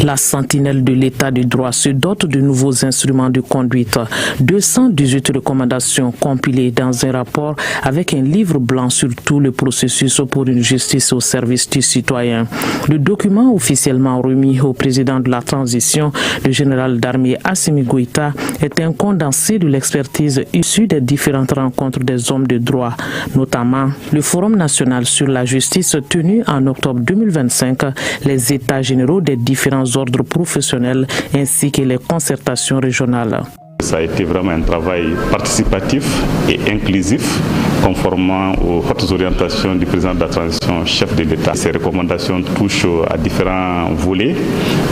La sentinelle de l'état de droit se dote de nouveaux instruments de conduite. 218 recommandations compilées dans un rapport avec un livre blanc sur tout le processus pour une justice au service du citoyen. Le document officiellement remis au président de la transition, le général d'armée Assimi Goïta, est un condensé de l'expertise issue des différentes rencontres des hommes de droit, notamment le Forum national sur la justice tenu en octobre 2025, les états généraux des différents ordres professionnels ainsi que les concertations régionales. Ça a été vraiment un travail participatif et inclusif, conformément aux hautes orientations du président de la transition, chef de l'État. Ces recommandations touchent à différents volets.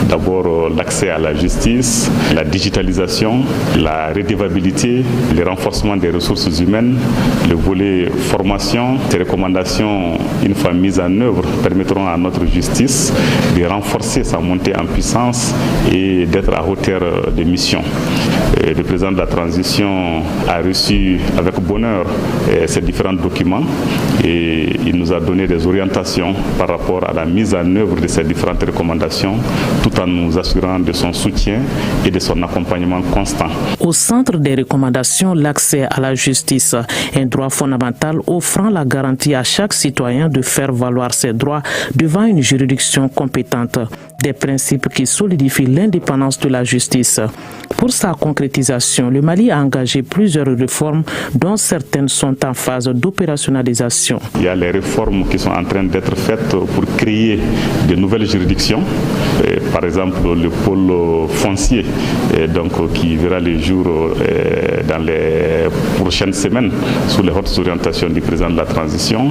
D'abord, l'accès à la justice, la digitalisation, la redevabilité, le renforcement des ressources humaines, le volet formation. Ces recommandations, une fois mises en œuvre, permettront à notre justice de renforcer sa montée en puissance et d'être à hauteur des missions. Le président de la transition a reçu avec bonheur ces différents documents et il nous a donné des orientations par rapport à la mise en œuvre de ces différentes recommandations, tout en nous assurant de son soutien et de son accompagnement constant. Au centre des recommandations, l'accès à la justice, un droit fondamental offrant la garantie à chaque citoyen de faire valoir ses droits devant une juridiction compétente. Des principes qui solidifient l'indépendance de la justice. Pour sa concrétisation, le Mali a engagé plusieurs réformes dont certaines sont en phase d'opérationnalisation. Il y a les réformes qui sont en train d'être faites pour créer de nouvelles juridictions. Par exemple, le pôle foncier qui verra le jour dans les prochaines semaines sous les hautes orientations du président de la transition.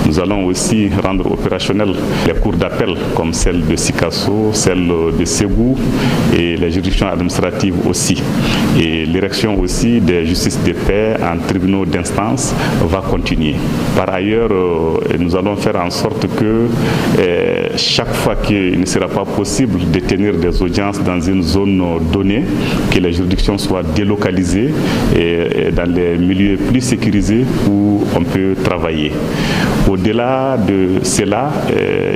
Nous allons aussi rendre opérationnelles les cours d'appel comme celle de Sikasso, celle de Ségou et les juridictions administratives aussi. Et l'érection aussi des justices de paix en tribunaux d'instance va continuer. Par ailleurs, nous allons faire en sorte que chaque fois qu'il ne sera pas possible de tenir des audiences dans une zone donnée, que les juridictions soient délocalisées et dans les milieux plus sécurisés où on peut travailler. Au-delà de cela,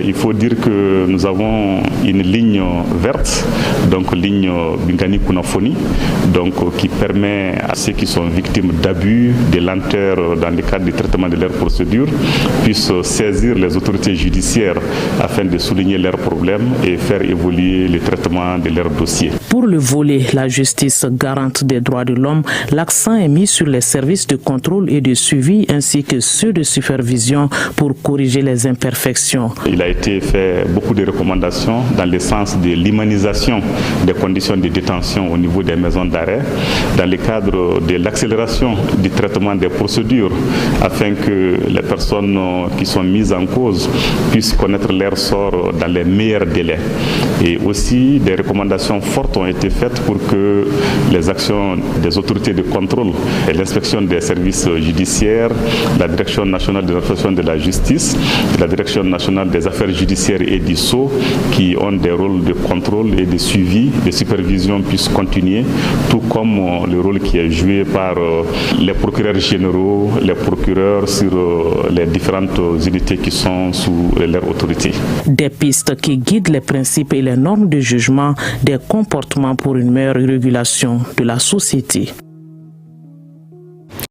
il faut dire que nous avons une ligne verte, donc ligne Bingani-Kunafoni, qui permet à ceux qui sont victimes d'abus, de lenteur dans le cadre du traitement de leurs procédures, puissent saisir les autorités judiciaires afin de souligner leurs problèmes et faire évoluer le traitement de leurs dossiers. Pour le volet la justice garante des droits de l'homme, l'accent est mis sur les services de contrôle et de suivi ainsi que ceux de supervision pour corriger les imperfections. Il a été fait beaucoup de recommandations dans le sens de l'humanisation des conditions de détention au niveau des maisons d'arrêt, dans le cadre de l'accélération du traitement des procédures afin que les personnes qui sont mises en cause puissent connaître leur sort dans les meilleurs délais. Et aussi des recommandations fortes ont été faites pour que les actions des autorités de contrôle et l'inspection des services judiciaires, la Direction nationale de l'administration de la justice, la Direction nationale des affaires judiciaires et du sceau, qui ont des rôles de contrôle et de suivi, de supervision, puissent continuer, tout comme le rôle qui est joué par les procureurs généraux, les procureurs sur les différentes unités qui sont sous leur autorité. Des pistes qui guident les principes et les normes de jugement, des comportements pour une meilleure régulation de la société.